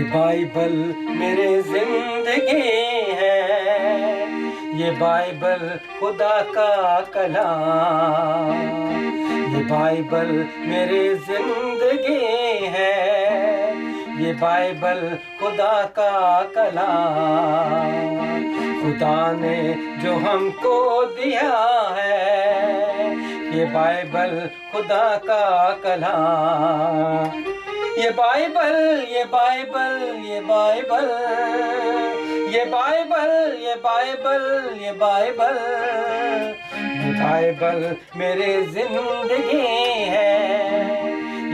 ये बाइबल मेरे जिंदगी है, ये बाइबल खुदा का कलाम। ये बाइबल मेरी जिंदगी है, ये बाइबल खुदा का कलाम। खुदा ने जो हमको दिया है, ये बाइबल खुदा का कलाम। ये बाइबल, ये बाइबल, ये बाइबल, ये बाइबल, ये बाइबल, ये बाइबल, ये बाइबल मेरी जिंदगी है,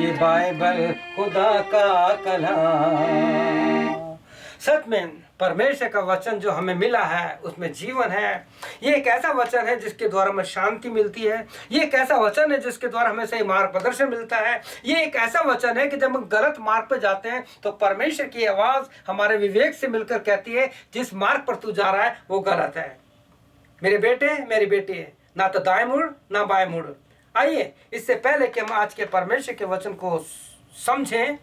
ये बाइबल खुदा का कलाम। सच में परमेश्वर का वचन जो हमें मिला है उसमें जीवन है। ये एक ऐसा वचन है जिसके द्वारा हमें शांति मिलती है। ये एक ऐसा वचन है जिसके द्वारा हमें सही मार्गदर्शन मिलता है। ये एक ऐसा वचन है कि जब हम गलत मार्ग पर जाते हैं तो परमेश्वर की आवाज हमारे विवेक से मिलकर कहती है जिस मार्ग पर तू जा रहा है वो गलत है। मेरे बेटे, मेरी बेटी, ना तो दाएं मुड़ ना बाएं मुड़। आइए, इससे पहले कि हम आज के परमेश्वर के वचन को समझें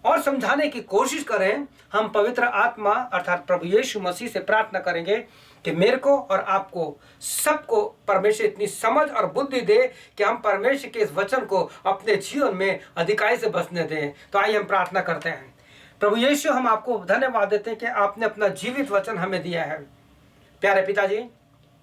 और समझाने की कोशिश करें, हम पवित्र आत्मा अर्थात प्रभु यीशु मसीह से प्रार्थना करेंगे कि मेरे को और आपको सबको परमेश्वर इतनी समझ और बुद्धि दे कि हम परमेश्वर के इस वचन को अपने जीवन में अधिकाई से बसने दें। तो आइए हम प्रार्थना करते हैं। प्रभु यीशु, हम आपको धन्यवाद देते हैं कि आपने अपना जीवित वचन हमें दिया है। प्यारे पिताजी,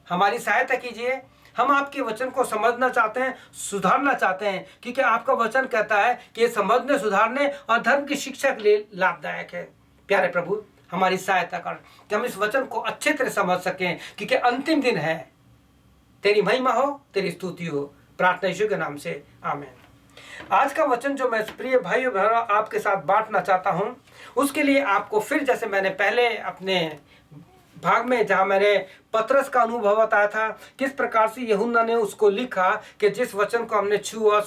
हमारी सहायता कीजिए। हम आपके वचन को समझना चाहते हैं, सुधारना चाहते हैं, क्योंकि आपका वचन कहता है कि ये समझने, सुधारने और धर्म की शिक्षा के लिए लाभदायक है। प्यारे प्रभु, हमारी सहायता कर कि हम इस वचन को अच्छे तरह समझ सकें, क्योंकि अंतिम दिन है। तेरी महिमा हो, तेरी स्तुति हो। प्रार्थना यीशु के नाम से, आमीन। आज का वचन जो मैं प्रिय भाइयों बहनों आपके साथ बांटना चाहता हूं, उसके लिए आपको फिर जैसे मैंने पहले अपने भाग में जहां मैंने पतरस का अनुभव बताया था, किस प्रकार से यूहन्ना ने उसको लिखा कि जिस वचन को हमने छुआ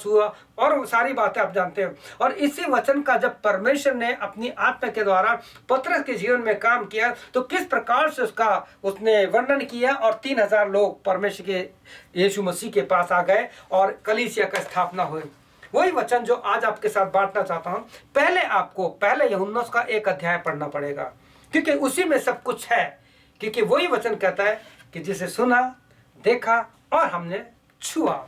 और सारी बातें आप जानते हैं। और इसी वचन का जब परमेश्वर ने अपनी आत्मा के द्वारा पतरस के जीवन में काम किया तो किस प्रकार से उसने वर्णन किया और 3000 लोग परमेश्वर के यीशु मसीह के पास आ गए और कलीसिया का स्थापना हुई। वही वचन जो आज आपके साथ बांटना चाहता हूं। पहले यूहन्ना का 1 अध्याय पढ़ना पड़ेगा, क्योंकि उसी में सब कुछ है। क्योंकि वही वचन कहता है कि जिसे सुना, देखा और हमने छुआ।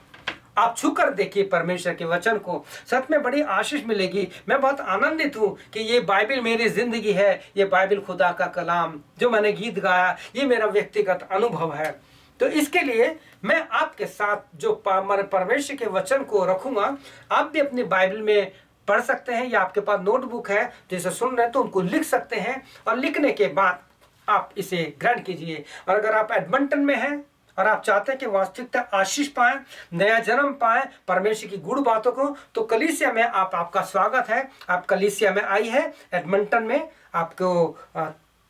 आप छूकर देखिए परमेश्वर के वचन को, सच में बड़ी आशीष मिलेगी। मैं बहुत आनंदित हूँ कि ये बाइबल मेरी जिंदगी है, ये बाइबल खुदा का कलाम जो मैंने गीत गाया, ये मेरा व्यक्तिगत अनुभव है। तो इसके लिए मैं आपके साथ जो परमेश्वर के वचन को रखूंगा, आप भी अपनी बाइबल में पढ़ सकते हैं या आपके पास नोटबुक है जिसे सुन रहे हैं तो उनको लिख सकते हैं और लिखने के बाद आप इसे ग्रहण कीजिए। और अगर आप एडमंटन में हैं और आप चाहते हैं कि वास्तविकता आशीष पाएं, नया जन्म पाएं परमेश्वर की गुड़ बातों को, तो कलीसिया में आपका स्वागत है। आप कलीसिया में आई है एडमंटन में, आपको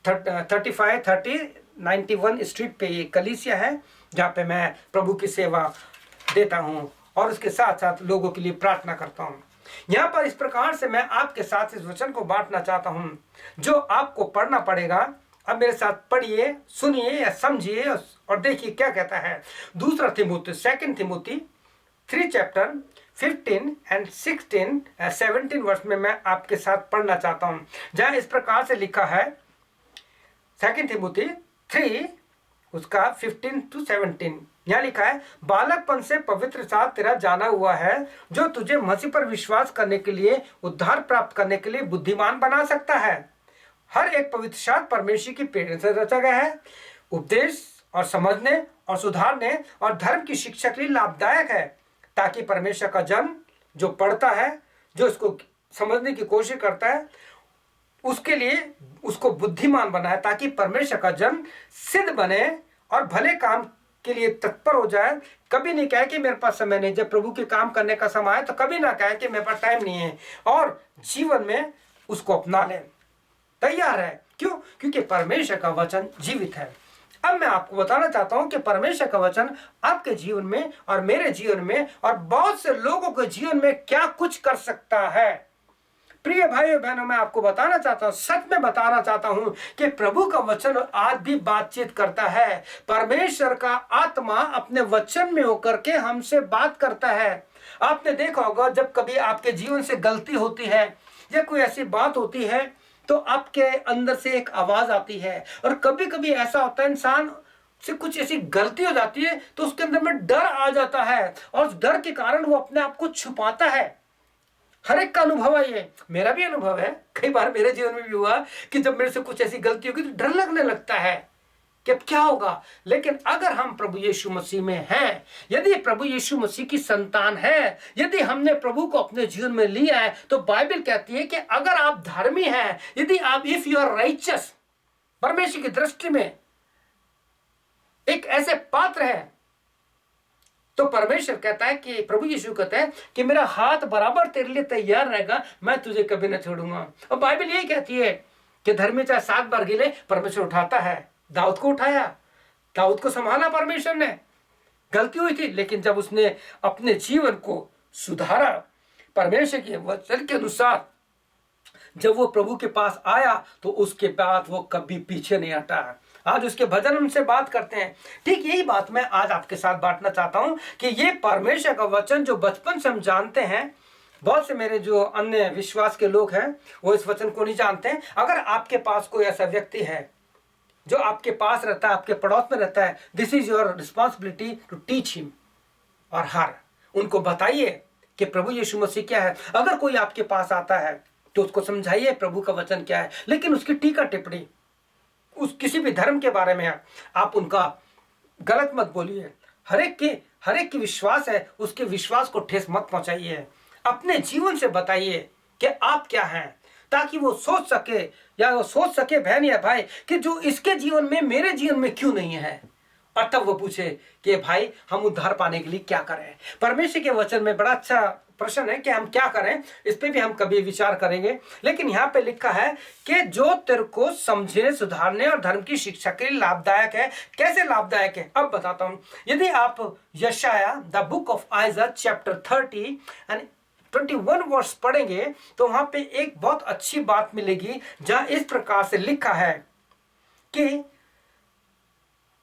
353091 स्ट्रीट पे ये कलीसिया है जहाँ पे मैं प्रभु की सेवा देता हूँ और उसके साथ साथ लोगों के लिए प्रार्थना करता हूँ। यहाँ पर इस प्रकार से मैं आपके साथ इस वचन को बांटना चाहता हूँ जो आपको पढ़ना पड़ेगा। अब मेरे साथ पढ़िए, सुनिए या समझिए और देखिए क्या कहता है। 2 तिमुथी 3 चैप्टर 15 and 16 17 वर्ष में मैं आपके साथ पढ़ना चाहता हूं, जहां इस प्रकार से लिखा है। 2 तिमुथी 3 उसका 15 to 17 यहाँ लिखा है, बालकपन से पवित्र साथ तेरा जाना हुआ है, जो तुझे मसीह पर विश्वास करने के लिए, उद्धार प्राप्त करने के लिए बुद्धिमान बना सकता है। हर एक पवित्र शास्त्र परमेश्वर की प्रेरणा से रचा गया है, उपदेश और समझने और सुधारने और धर्म की शिक्षा के लिए लाभदायक है, ताकि परमेश्वर का जन जो पढ़ता है, जो इसको समझने की कोशिश करता है, उसके लिए उसको बुद्धिमान बनाए, ताकि परमेश्वर का जन सिद्ध बने और भले काम के लिए तत्पर हो जाए। कभी नहीं कहे कि मेरे पास समय नहीं, जब प्रभु के काम करने का समय है तो कभी ना कहे कि मेरे पास टाइम नहीं है, और जीवन में उसको अपना ले, तैयार है। क्यों? क्योंकि परमेश्वर का वचन जीवित है। अब मैं आपको बताना चाहता हूं कि परमेश्वर का वचन आपके जीवन में और मेरे जीवन में और बहुत से लोगों के जीवन में क्या कुछ कर सकता है। प्रिय भाइयों बहनों, मैं आपको बताना चाहता हूं, सच में बताना चाहता हूं कि प्रभु का वचन आज भी बातचीत करता है। परमेश्वर का आत्मा अपने वचन में होकर के हमसे बात करता है। आपने देखा होगा जब कभी आपके जीवन से गलती होती है या कोई ऐसी बात होती है तो आपके अंदर से एक आवाज आती है। और कभी कभी ऐसा होता है इंसान से कुछ ऐसी गलती हो जाती है तो उसके अंदर में डर आ जाता है और उस डर के कारण वो अपने आप को छुपाता है। हर एक का अनुभव है, ये मेरा भी अनुभव है, कई बार मेरे जीवन में भी हुआ कि जब मेरे से कुछ ऐसी गलती होगी तो डर लगने लगता है कि अब क्या होगा। लेकिन अगर हम प्रभु यीशु मसीह में हैं, यदि प्रभु यीशु मसीह की संतान है, यदि हमने प्रभु को अपने जीवन में लिया है, तो बाइबल कहती है कि अगर आप धर्मी हैं, यदि आप इफ यू आर राइचियस, परमेश्वर की दृष्टि में एक ऐसे पात्र है, तो परमेश्वर कहता है कि प्रभु यीशु कहता है कि मेरा हाथ बराबर तेरे लिए तैयार रहेगा, मैं तुझे कभी न छोड़ूंगा। और बाइबल यही कहती है कि धर्मी चाहे 7 बार गिरे परमेश्वर उठाता है। दाऊद को उठाया, दाऊद को संभाला परमेश्वर ने, गलती हुई थी लेकिन जब उसने अपने जीवन को सुधारा परमेश्वर के वचन के अनुसार, जब वो प्रभु के पास आया तो उसके बाद वो कभी पीछे नहीं हटा। आज उसके भजन उनसे बात करते हैं। ठीक यही बात मैं आज आपके साथ बांटना चाहता हूं कि ये परमेश्वर का वचन जो बचपन से हम जानते हैं, बहुत से मेरे जो अन्य विश्वास के लोग हैं वो इस वचन को नहीं जानते हैं। अगर आपके पास कोई ऐसा व्यक्ति है जो आपके पास रहता है, आपके पड़ोस में रहता है, this is your responsibility to teach him और हर, उनको बताइए कि प्रभु यीशु मसीह क्या है। अगर कोई आपके पास आता है तो उसको समझाइए प्रभु का वचन क्या है, लेकिन उसकी टीका टिप्पणी उस किसी भी धर्म के बारे में आप उनका गलत मत बोलिए। हर एक की विश्वास है, उसके विश्वास को ठेस मत पहुंचाइए। अपने जीवन से बताइए कि आप क्या हैं, ताकि वो सोच सके, या वो सोच सके बहन या भाई कि जो इसके जीवन में मेरे जीवन में क्यों नहीं है, और तब वो पूछे कि भाई हम उद्धार पाने के लिए क्या करें। परमेश्वर के वचन में बड़ा अच्छा प्रश्न है कि हम क्या करें, इस पे भी हम कभी विचार करेंगे। लेकिन यहाँ पे लिखा है कि जो तेरे को समझने, सुधारने और धर्म की शिक्षा के लिए लाभदायक है। कैसे लाभदायक है अब बताता हूँ। यदि आप Yashayah the book of Isaiah chapter 30 and 21 verse पढ़ेंगे तो वहां पे एक बहुत अच्छी बात मिलेगी, जहां इस प्रकार से लिखा है कि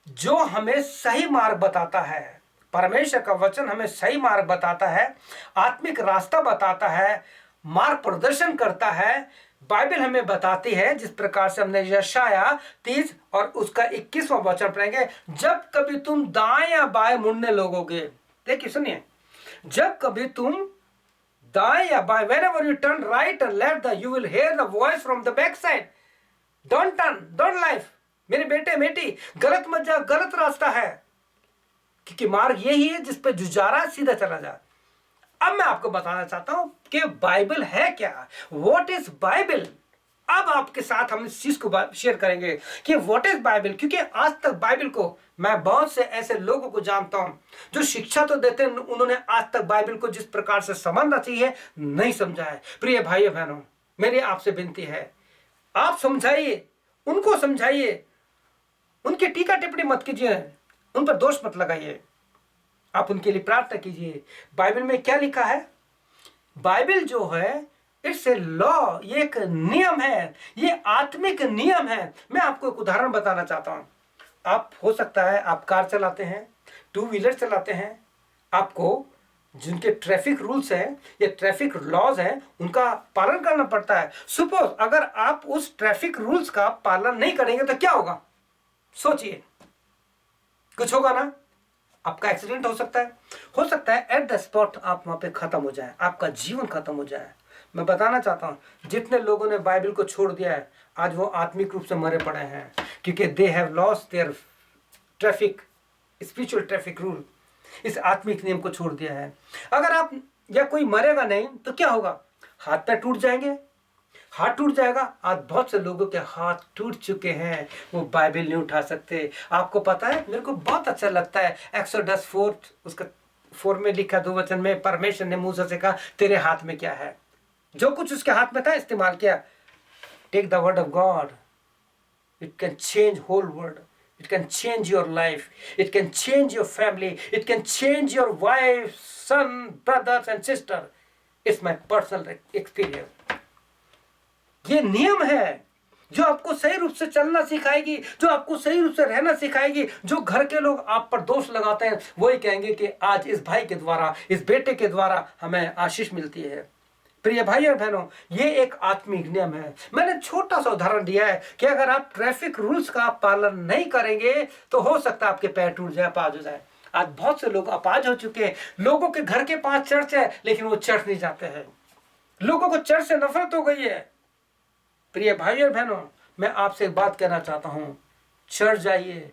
जो हमें सही मार्ग बताता है, परमेश्वर का वचन हमें सही मार्ग बताता है, आत्मिक रास्ता बताता है, मार्ग प्रदर्शन करता है। बाइबल हमें बताती है, जिस प्रकार से हमने यशाया 30 और उसका 21वां वचन पढ़ेंगे, जब कभी तुम दाएं या बाएं मुड़ने लगोगे। देखिए सुनिए, जब कभी तुम दाएं या बाएं, whenever you turn right or left, you will hear the voice from the back side. Don't turn, don't life. मेरे बेटे बेटी, गलत मत जा, गलत रास्ता है, क्योंकि मार्ग यही है जिस पे जुझारा सीधा चला जा। अब मैं आपको बताना चाहता हूं कि बाइबल है क्या, व्हाट इज बाइबल। अब आपके साथ हम इस चीज को शेयर करेंगे कि व्हाट इज बाइबल, क्योंकि आज तक बाइबल को मैं बहुत से ऐसे लोगों को जानता हूं जो शिक्षा तो देते हैं, उन्होंने आज तक बाइबल को जिस प्रकार से समझना चाहिए नहीं समझा है। प्रिय भाइयों बहनों, मेरी आपसे विनती है, आप समझाइए, उनको समझाइए, उनकी टीका टिप्पणी मत कीजिए, उन पर दोष मत लगाइए, आप उनके लिए प्रार्थना कीजिए। बाइबल में क्या लिखा है, बाइबल जो है इट्स ए लॉ, ये एक नियम है, ये आत्मिक नियम है। मैं आपको एक उदाहरण बताना चाहता हूं। आप हो सकता है आप कार चलाते हैं, 2 व्हीलर चलाते हैं, आपको जिनके ट्रैफिक रूल्स हैं या ट्रैफिक लॉज हैं उनका पालन करना पड़ता है। सपोज अगर आप उस ट्रैफिक रूल्स का पालन नहीं करेंगे तो क्या होगा, सोचिए, कुछ होगा ना, आपका एक्सीडेंट हो सकता है एट द स्पॉट आप वहां पे खत्म हो जाए, आपका जीवन खत्म हो जाए। मैं बताना चाहता हूं, जितने लोगों ने बाइबल को छोड़ दिया है आज वो आत्मिक रूप से मरे पड़े हैं, क्योंकि they have lost their traffic, spiritual traffic rule, इस आत्मिक नियम को छोड़ दिया है। अगर आप या कोई मरेगा नहीं तो क्या होगा, हाथ पैर टूट जाएंगे, हाथ टूट जाएगा। आज बहुत से लोगों के हाथ टूट चुके हैं, वो बाइबल नहीं उठा सकते। आपको पता है, मेरे को बहुत अच्छा लगता है एक्सोडस 4 उसका 4 में लिखा 2 वचन में, परमेश्वर ने मूसा से कहा तेरे हाथ में क्या है, जो कुछ उसके हाथ में था इस्तेमाल किया। Take the word of God, it can change whole world, it can change your life, it can change your family, it can change your wife, son, brothers and sister. It's my personal experience. ये नियम है जो आपको सही रूप से चलना सिखाएगी, जो आपको सही रूप से रहना सिखाएगी। जो घर के लोग आप पर दोष लगाते हैं वही कहेंगे कि आज इस भाई के द्वारा, इस बेटे के द्वारा हमें आशीष मिलती है। प्रिय भाई और बहनों, ये एक आत्मिक नियम है। मैंने छोटा सा उदाहरण दिया है कि अगर आप ट्रैफिक रूल्स का पालन नहीं करेंगे तो हो सकता है आपके पैर टूट जाए, अपाज हो जाए। आज बहुत से लोग अपाज हो चुके हैं। लोगों के घर के पास चर्च है लेकिन वो चर्च नहीं जाते हैं। लोगों को चर्च से नफरत हो गई है। प्रिय भाई और बहनों, मैं आपसे एक बात कहना चाहता हूं, चर्च जाइए।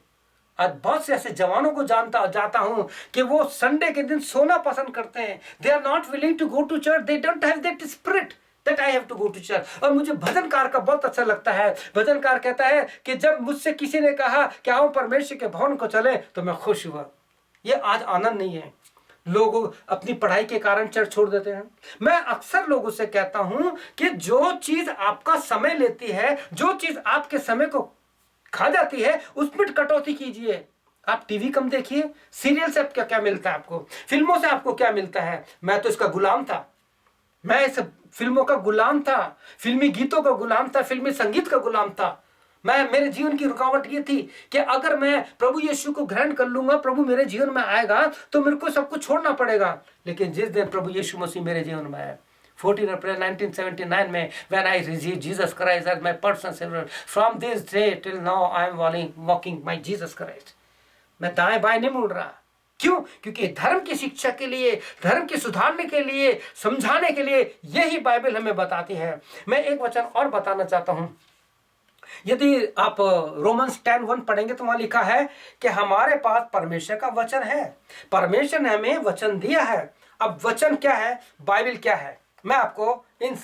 आज बहुत से ऐसे जवानों को जाता हूं कि वो संडे के दिन सोना पसंद करते हैं। They are not willing to go to church, they don't have that spirit that I have to go to church. और मुझे भजनकार का बहुत अच्छा लगता है। भजनकार कहता है कि जब मुझसे किसी ने कहा कि आओ परमेश्वर के भवन को चले तो मैं खुश हुआ। ये आज आनंद नहीं है। लोग अपनी पढ़ाई के कारण चर्च छोड़ देते हैं। मैं अक्सर लोगों से कहता हूं कि जो चीज आपका समय लेती है, जो चीज आपके समय को खा जाती है, उसमें कटौती कीजिए। आप टीवी कम देखिए, सीरियल से क्या क्या मिलता है आपको, फिल्मों से आपको क्या मिलता है। मैं तो इसका गुलाम था, मैं इस फिल्मों का गुलाम था, फिल्मी गीतों का गुलाम था, फिल्मी संगीत का गुलाम था। मेरे जीवन की रुकावट ये थी कि अगर मैं प्रभु यीशु को ग्रहण कर लूंगा, प्रभु मेरे जीवन में आएगा तो मेरे को सब कुछ छोड़ना पड़ेगा। लेकिन जिस दिन प्रभु यीशु मसीह मेरे जीवन में आया, 14 अप्रैल 1979 में, when I received Jesus Christ as my personal savior, from this day till now I am walking my Jesus Christ। मैं दाएं बाएं नहीं मुड़ रहा। क्यों? क्योंकि धर्म की शिक्षा के लिए, धर्म की सुधारने के लिए, समझाने के लिए यही बाइबल हमें बताती है। मैं एक वचन और बताना चाहता हूं। यदि आप रोमन्स 10:1 पढ़ेंगे तो वहां लिखा है कि हमारे पास परमेश्वर का वचन है। परमेश्वर ने हमें वचन दिया है। अब वचन क्या है, बाइबल क्या है, मैं आपको इन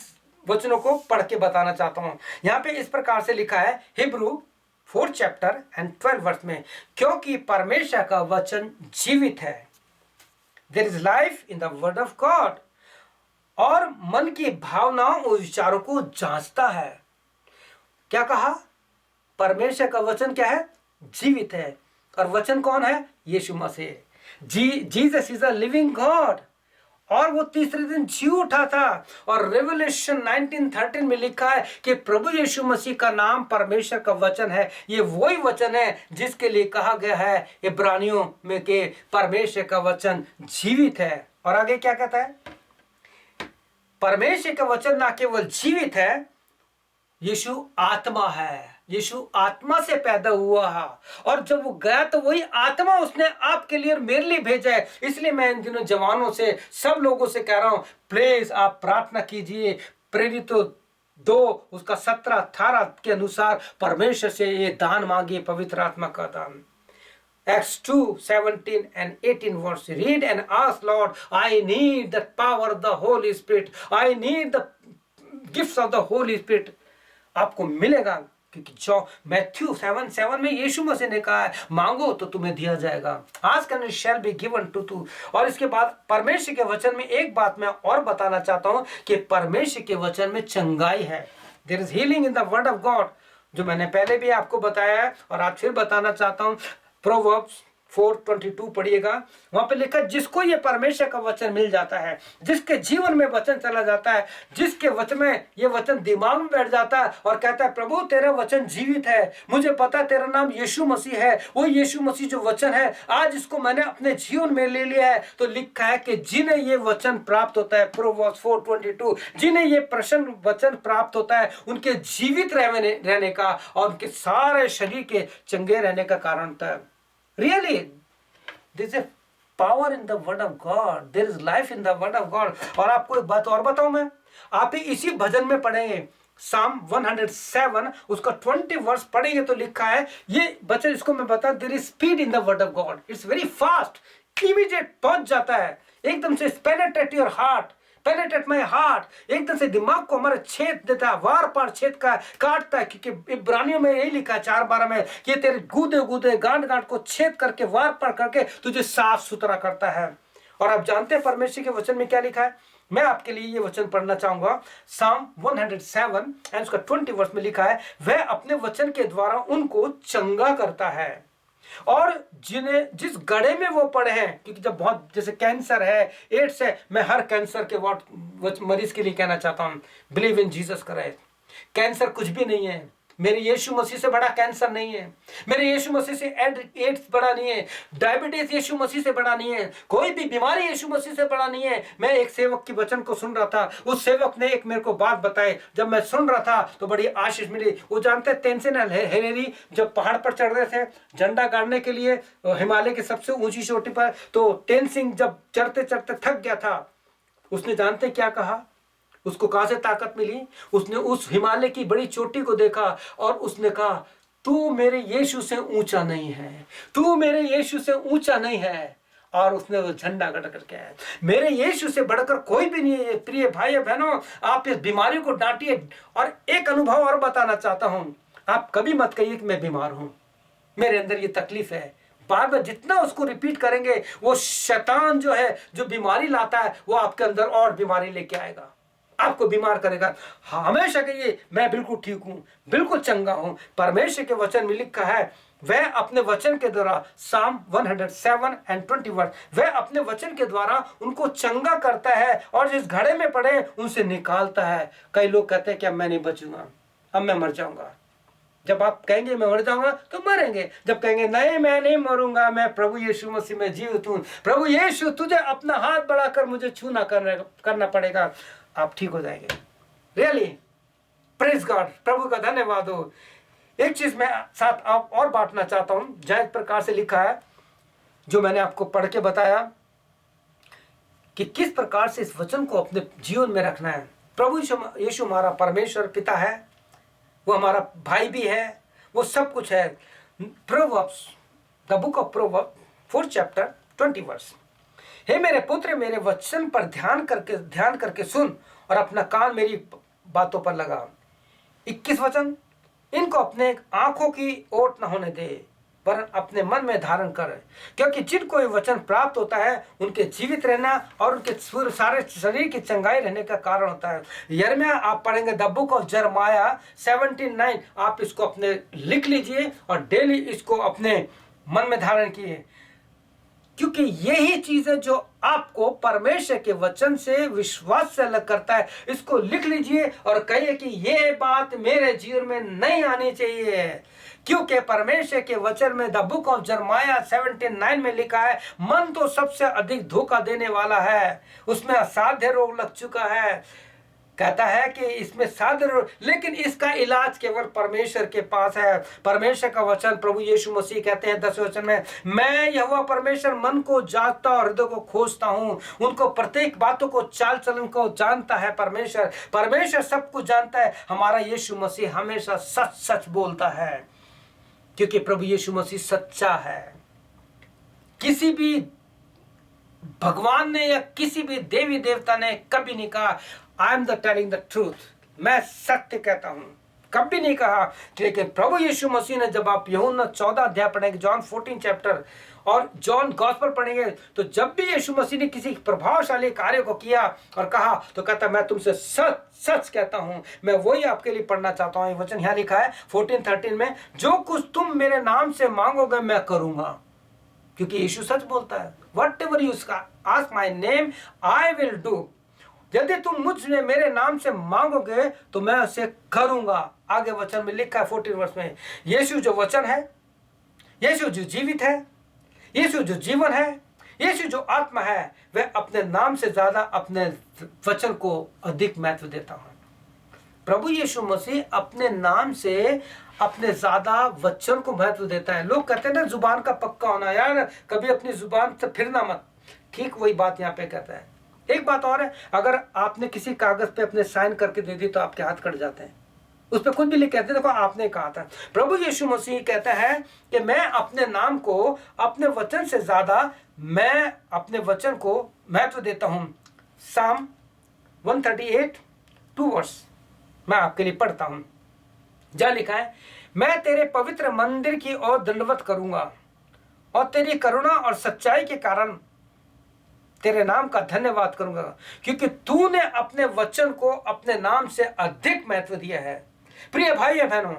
वचनों को पढ़ के बताना चाहता हूं। यहां पे इस प्रकार से लिखा है, हिब्रू 4 चैप्टर एंड 12 वर्स में, क्योंकि परमेश्वर का वचन जीवित है। There is life in the word of God, और मन की भावनाओं और विचारों को जांचता है। क्या कहा? परमेश्वर का वचन क्या है? जीवित है। और वचन कौन है? Yeshu Masih. Jesus is a living God. और वो तीसरे दिन जी उठा था। और रेवलेशन 19:13 में लिखा है कि प्रभु यीशु मसीह का नाम परमेश्वर का वचन है। ये वही वचन है जिसके लिए कहा गया है इब्रानियों में कि परमेश्वर का वचन जीवित है। और आगे क्या कहता है? परमेश्वर का वचन ना केवल जीवित है, यीशु आत्मा है। यीशु आत्मा से पैदा हुआ है, और जब वो गया तो वही आत्मा उसने आपके लिए और मेरे लिए भेजा है। इसलिए मैं इन दिनों जवानों से, सब लोगों से कह रहा हूं, प्लीज आप प्रार्थना कीजिए। प्रेरितों 2 उसका 17-18 के अनुसार परमेश्वर से ये दान मांगिए, पवित्र आत्मा का दान। Acts 2:17 and 18 verse, read and ask, Lord, I need the power of the Holy Spirit, I need the gifts of the Holy Spirit। आपको मिलेगा, क्योंकि जो मैथ्यू 7:7 में यीशु मसीह ने कहा है, मांगो तो तुम्हें दिया जाएगा, ask and it shall be given to you. और इसके बाद परमेश्वर के वचन में एक बात मैं और बताना चाहता हूं कि परमेश्वर के वचन में चंगाई है। There is healing in the word of God, जो मैंने पहले भी आपको बताया है और आज फिर बताना चाहता हूं। प्रोवर्ब्स 4:22 पढ़िएगा, वहां पे लिखा, जिसको ये परमेश्वर का वचन मिल जाता है, जिसके जीवन में वचन चला जाता है, जिसके वचन में ये वचन दिमाग में बैठ जाता है और कहता है, प्रभु तेरा वचन जीवित है, मुझे पता है तेरा नाम यीशु मसीह है, वो यीशु मसीह जो वचन है आज इसको मैंने अपने जीवन में ले लिया है। तो लिखा है कि जिन्हें ये वचन प्राप्त होता है, प्रोवर्ब्स 4:22, जिन्हें ये प्रसन्न वचन प्राप्त होता है, उनके जीवित रहने का और उनके सारे शरीर के चंगे रहने का कारण होता है। Really, there is a power in the word of God. There is life in the word of God. और आपको एक बात और बताऊं मैं, आप इसी भजन में पढ़ेंगे, Psalm 107 उसका 20 वर्स पढ़ेंगे तो लिखा है, ये वचन इसको मैं बता, there is speed in the word of God. It's very fast, immediate, पहुंच जाता है एकदम से, penetrate your heart, penetrate my heart, एकदम से दिमाग को हमारे छेद देता है, वार पार छेद का काटता है। क्योंकि इब्रानियों में यही लिखा है 4:12 में, ये तेरे गूदे गांठ को छेद करके, वार पार करके तुझे साफ सुथरा करता है। और आप जानते हैं परमेश्वर के वचन में क्या लिखा है? मैं आपके लिए ये वचन पढ़ना चाहूंगा। Psalm 107 एंड उसका 20 वर्स में लिखा है, वह अपने वचन के द्वारा उनको चंगा करता है, और जिस गड्ढे में वो पड़े हैं, क्योंकि जब बहुत जैसे कैंसर है, एड्स है, मैं हर कैंसर के मरीज के लिए कहना चाहता हूं, believe in Jesus Christ. Cancer कुछ भी नहीं है, मेरे यीशु मसीह से बड़ा कैंसर नहीं है, मेरे यीशु मसीह से एड्स बड़ा नहीं है, डायबिटीज यीशु मसीह से बड़ा नहीं है, कोई भी बीमारी यीशु मसीह से बड़ा नहीं है। मैं एक सेवक की वचन को सुन रहा था, उस सेवक ने एक मेरे को बात बताई, जब मैं सुन रहा था तो बड़ी आशीष मिली। वो जानते तेनजिन हिलेरी जब पहाड़ पर चढ़ रहे थे झंडा गाड़ने के लिए हिमालय की सबसे ऊंची चोटी पर, तो तेनजिन जब चढ़ते चढ़ते थक गया था, उसने जानते क्या कहा? उसको कहां से ताकत मिली? उसने उस हिमालय की बड़ी चोटी को देखा और उसने कहा, तू मेरे यीशु से ऊंचा नहीं है, तू मेरे यीशु से ऊंचा नहीं है। और उसने वो झंडा गड़ करके आया। मेरे यीशु से बढ़कर कोई भी नहीं है। प्रिय भाई बहनों, आप इस बीमारी को डांटिए। और एक अनुभव और बताना चाहता हूं, आप कभी मत कहिए कि मैं बीमार हूं, मेरे अंदर ये तकलीफ है। बार बार जितना उसको रिपीट करेंगे, वो शैतान जो है, जो बीमारी लाता है, वो आपके अंदर और बीमारी लेके आएगा, आपको बीमार करेगा। हमेशा कहिए मैं बिल्कुल ठीक हूं, बिल्कुल चंगा हूं। परमेश्वर के वचन में लिखा है, वह अपने वचन के द्वारा, साम 107:20, वह अपने वचन के द्वारा उनको चंगा करता है और जिस घड़े में पड़े उनसे निकालता है। कई लोग कहते हैं कि अब मैं नहीं बचूंगा, अब मैं मर जाऊंगा। जब आप कहेंगे मैं मर जाऊंगा तो मरेंगे, जब कहेंगे नहीं मैं नहीं मरूंगा, मैं प्रभु यीशु मसीह में जीवित हूं, प्रभु यीशु तुझे अपना हाथ बढ़ाकर मुझे छूना करना पड़ेगा, आप ठीक हो जाएंगे। रियली प्रेज गॉड, प्रभु का धन्यवाद हो। एक चीज मैं साथ आप और बांटना चाहता हूं, जय प्रकार से लिखा है, जो मैंने आपको पढ़ के बताया कि किस प्रकार से इस वचन को अपने जीवन में रखना है। प्रभु यीशु हमारा परमेश्वर पिता है, वो हमारा भाई भी है, वो सब कुछ है। Proverbs, the book of proverbs 4 chapter 20 हे मेरे पुत्र, मेरे वचन पर ध्यान करके सुन और अपना कान मेरी बातों पर लगा। 21 वचन, इनको अपने आंखों की ओट न होने दे, पर अपने मन में धारण कर, क्योंकि जिनको ये वचन प्राप्त होता है उनके जीवित रहना और उनके सारे शरीर की चंगाई रहने का कारण होता है। यिर्मयाह आप पढ़ेंगे, द बुक ऑफ जरमाया 17:9, आप इसको अपने लिख लीजिए और डेली इसको अपने मन में धारण किए, क्योंकि यही चीज है जो आपको परमेश्वर के वचन से विश्वास से अलग करता है। इसको लिख लीजिए और कहिए कि ये बात मेरे जीवन में नहीं आनी चाहिए, क्योंकि परमेश्वर के वचन में द बुक ऑफ जरमाया 17:9 में लिखा है, मन तो सबसे अधिक धोखा देने वाला है, उसमें असाध्य रोग लग चुका है। कहता है कि इसमें साध्य रोग, लेकिन इसका इलाज केवल परमेश्वर के पास है। परमेश्वर का वचन, प्रभु यीशु मसीह कहते हैं 10वें वचन में, मैं यहोवा परमेश्वर मन को जांचता और हृदय को खोजता हूं, उनको प्रत्येक बातों को चाल चलन को जानता है। परमेश्वर सब कुछ जानता है। हमारा यीशु मसीह हमेशा सच सच बोलता है, क्योंकि प्रभु यीशु मसीह सच्चा है। किसी भी भगवान ने या किसी भी देवी देवता ने कभी नहीं कहा I am the telling the truth, मैं सत्य कहता हूं, कभी नहीं कहा। लेकिन प्रभु यीशु मसीह ने, जब आप यूहन्ना 14 अध्याय पढ़ेंगे, जॉन 14 चैप्टर और जॉन गॉस्पेल पढ़ेंगे, तो जब भी यीशु मसीह ने किसी प्रभावशाली कार्य को किया और कहा, तो कहता मैं तुमसे सच सच कहता हूं। मैं वही आपके लिए पढ़ना चाहता हूं। ये वचन यहाँ लिखा है 14:13 में, जो कुछ तुम मेरे नाम से मांगोगे मैं करूंगा, क्योंकि यीशु सच बोलता है। Whatever you ask my name, I will do। यदि तुम मुझसे मेरे नाम से मांगोगे तो मैं उसे करूंगा। आगे वचन में लिखा है 14 वर्ष में, यीशु जो वचन है, यीशु जो जीवित है, यीशु जो जीवन है, यीशु जो आत्मा है, वह अपने नाम से ज्यादा अपने वचन को अधिक महत्व देता है। प्रभु यीशु मसीह अपने नाम से अपने ज्यादा वचन को महत्व देता है। लोग कहते हैं ना जुबान का पक्का होना, यार कभी अपनी जुबान से फिरना मत, ठीक वही बात यहाँ पे कहता है। एक बात और है, अगर आपने किसी कागज पे अपने साइन करके दे दी तो आपके हाथ कट जाते हैं, उस पर कुछ भी लिख कहते हैं, देखो आपने कहा था। प्रभु यीशु मसीह कहता है कि मैं अपने नाम को अपने वचन से ज्यादा मैं अपने वचन को महत्व देता हूं। साम 138:2 मैं आपके लिए पढ़ता हूं, जहां लिखा है, मैं तेरे पवित्र मंदिर की ओर दंडवत करूंगा और तेरी करुणा और सच्चाई के कारण तेरे नाम का धन्यवाद करूंगा, क्योंकि तूने अपने वचन को अपने नाम से अधिक महत्व दिया है। प्रिय भाई बहनों,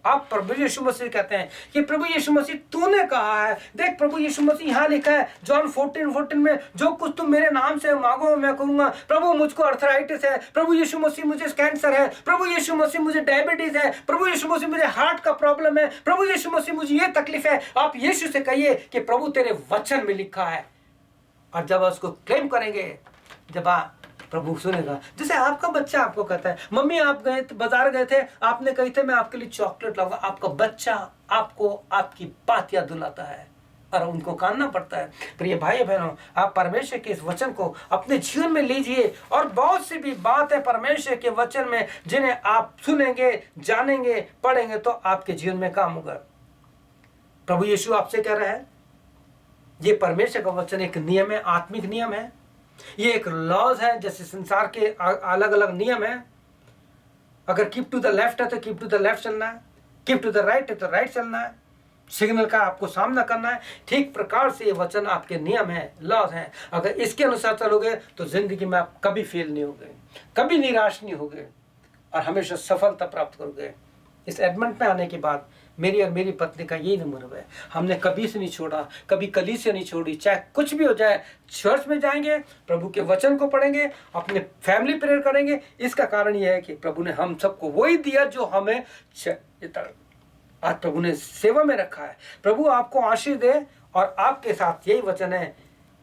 आप प्रभु यीशु मसीह कहते हैं कि प्रभु यीशु मसीह तूने कहा है। देख प्रभु यीशु मसीह यहाँ लिखा है जॉन 14:14 में, जो कुछ तुम मेरे नाम से मांगो मैं करूंगा। प्रभु मुझको अर्थराइटिस है, प्रभु यीशु मसीह मुझे कैंसर है, प्रभु यीशु मसीह मुझे डायबिटीज है, प्रभु यीशु मसीह मुझे हार्ट का प्रॉब्लम है, प्रभु यीशु मसीह मुझे ये तकलीफ है। आप यीशु से कहिए कि प्रभु तेरे वचन में लिखा है, और जब उसको क्लेम करेंगे, जब आप प्रभु सुनेगा। जैसे आपका बच्चा आपको कहता है, मम्मी आप गए बाजार गए थे, आपने कही थे मैं आपके लिए चॉकलेट लाऊंगा। आपका बच्चा आपको आपकी बात याद दिलाता है और उनको कानना पड़ता है। प्रिय भाई बहनों, आप परमेश्वर के इस वचन को अपने जीवन में लीजिए, और बहुत सी भी बात है परमेश्वर के वचन में जिन्हें आप सुनेंगे, जानेंगे, पढ़ेंगे तो आपके जीवन में काम होगा। प्रभु यीशु आपसे कह रहा है, ये परमेश्वर का वचन एक नियम है, आत्मिक नियम है, ये एक लॉज है। जैसे संसार के अलग अलग नियम है, अगर कीप टू द लेफ्ट है तो कीप टू द लेफ्ट चलना है, कीप टू द राइट है तो राइट चलना है, सिग्नल का आपको सामना करना है। ठीक प्रकार से ये वचन आपके नियम है, लॉज है। अगर इसके अनुसार चलोगे तो जिंदगी में आप कभी फेल नहीं होगे, कभी निराश नहीं होगे और हमेशा सफलता प्राप्त करोगे। इस एडमेंट में आने के बाद मेरी और मेरी पत्नी का यही अनुभव है, हमने कभी से नहीं छोड़ा, कभी कलीसिया नहीं छोड़ी। चाहे कुछ भी हो जाए, चर्च में जाएंगे, प्रभु के वचन को पढ़ेंगे, अपने फैमिली प्रेयर करेंगे। इसका कारण यह है कि प्रभु ने हम सबको वही दिया जो हमें आज प्रभु ने सेवा में रखा है। प्रभु आपको आशीष दे, और आपके साथ यही वचन है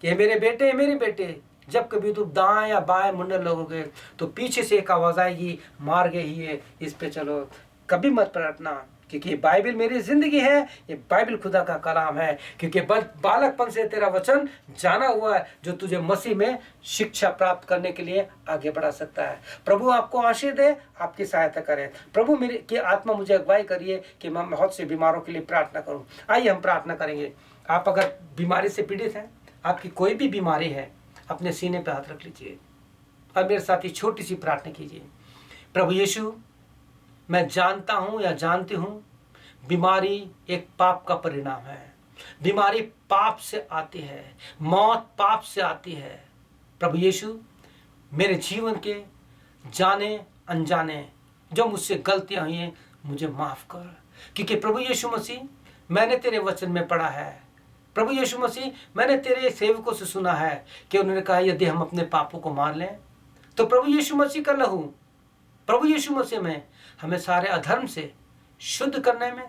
कि मेरे बेटे मेरे बेटे, जब कभी तुम दाएं या बाएं मुड़ने लगोगे तो पीछे से एक आवाज आएगी, मार गई है, इस पे चलो। कभी मत पलटना, क्योंकि बाइबल मेरी जिंदगी है, ये बाइबल खुदा का कलाम है। क्योंकि बालकपन से तेरा वचन जाना हुआ है जो तुझे मसीह में शिक्षा प्राप्त करने के लिए आगे बढ़ा सकता है। प्रभु आपको आशीष दे, आपकी सहायता करे। प्रभु मेरी की आत्मा मुझे अगुवाई करिए कि मैं बहुत से बीमारों के लिए प्रार्थना करूं। आइए हम प्रार्थना करेंगे। आप अगर बीमारी से पीड़ित हैं, आपकी कोई भी बीमारी है, अपने सीने पर हाथ रख लीजिए और मेरे साथ ही छोटी सी प्रार्थना कीजिए। प्रभु यीशु, मैं जानता हूं या जानती हूं बीमारी एक पाप का परिणाम है। बीमारी पाप से आती है, मौत पाप से आती है। प्रभु यीशु, मेरे जीवन के जाने अनजाने जो मुझसे गलतियां हुई हैं मुझे माफ कर। क्योंकि प्रभु यीशु मसीह, मैंने तेरे वचन में पढ़ा है, प्रभु यीशु मसीह, मैंने तेरे सेवकों से सुना है कि उन्होंने कहा यदि हम अपने पापों को मान लें तो प्रभु यीशु मसीह का लहू, प्रभु यीशु मसीह में हमें सारे अधर्म से शुद्ध करने में,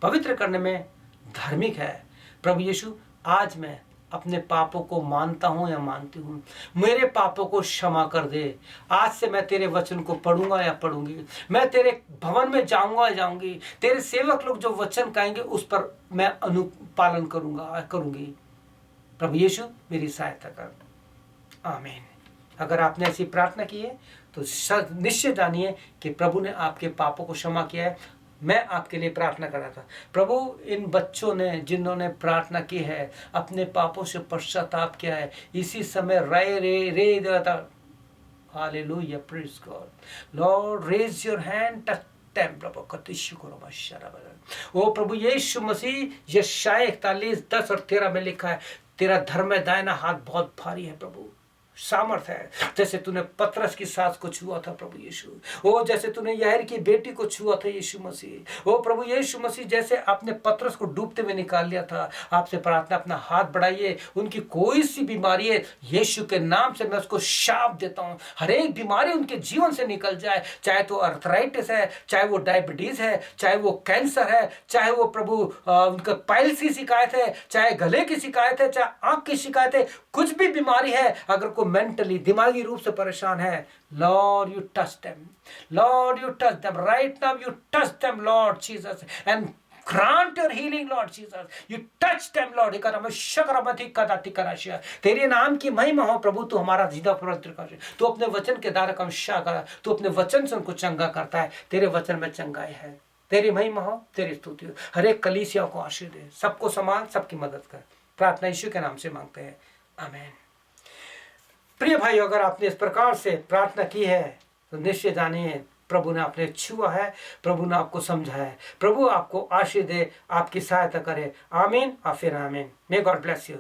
पवित्र करने में धार्मिक है। प्रभु यीशु, आज मैं अपने पापों को मानता हूं या मानती हूं, मेरे पापों को क्षमा कर दे। आज से मैं तेरे वचन को पढ़ूंगा या पढ़ूंगी, मैं तेरे भवन में जाऊंगा या जाऊंगी, तेरे सेवक लोग जो वचन कहेंगे उस पर मैं अनुपालन करूंगा करूंगी। प्रभु यीशु, मेरी सहायता कर। आमीन। अगर आपने ऐसी प्रार्थना की है तो निश्चय जानिए कि प्रभु ने आपके पापों को क्षमा किया है। मैं आपके लिए प्रार्थना कर रहा था, प्रभु इन बच्चों ने जिन्होंने प्रार्थना की है, अपने पापों से पश्चाताप किया है, इसी समय रे देता। Hallelujah, praise God. Lord, raise your hand, touch them प्रभु। ओ प्रभु यीशु मसीह, यशायाह 41:10 और 13 में लिखा है, तेरा धर्म दाहिना हाथ बहुत भारी है प्रभु, सामर्थ है। जैसे तूने पतरस की सास को छुआ था प्रभु यीशु, ओ जैसे तूने याहीर की बेटी को छुआ था यीशु मसीह, ओ प्रभु यीशु मसीह, जैसे आपने पतरस को डूबते हुए निकाल लिया था, आपसे प्रार्थना अपना हाथ बढ़ाइए। उनकी कोई सी बीमारी है, यीशु के नाम से मैं उसको शाप देता हूँ। हर एक बीमारी उनके जीवन से निकल जाए, चाहे तो अर्थराइटिस है, चाहे वो डायबिटीज है, चाहे वो कैंसर है, चाहे वो प्रभु उनका पाइल्स की शिकायत है, चाहे गले की शिकायत है, चाहे आंख की शिकायत है, कुछ भी बीमारी है, अगर कोई मेंटली दिमागी रूप से परेशान है, Lord you touch them, Lord you touch them right now, you touch them Lord Jesus and grant your healing Lord Jesus, you touch them Lord। तेरे नाम की महिमा हो प्रभु, तू हमारा जीता पवित्र कर, तू अपने वचन के द्वारा का विश्वास कर, तू अपने वचन से उनको चंगा करता है। तेरे वचन में चंगाई है, तेरी महिमा हो, तेरी स्तुति हो। हर एक कलीसिया को आशीष दे, सबको समान, सबकी मदद कर। प्रार्थना यीशु के नाम से मांगते हैं, आमीन। प्रिय भाई, अगर आपने इस प्रकार से प्रार्थना की है तो निश्चय जानिए प्रभु ने आपने छुआ है, प्रभु ने आपको समझा है। प्रभु आपको आशीष दे, आपकी सहायता करे। आमीन और फिर आमीन। May God bless you.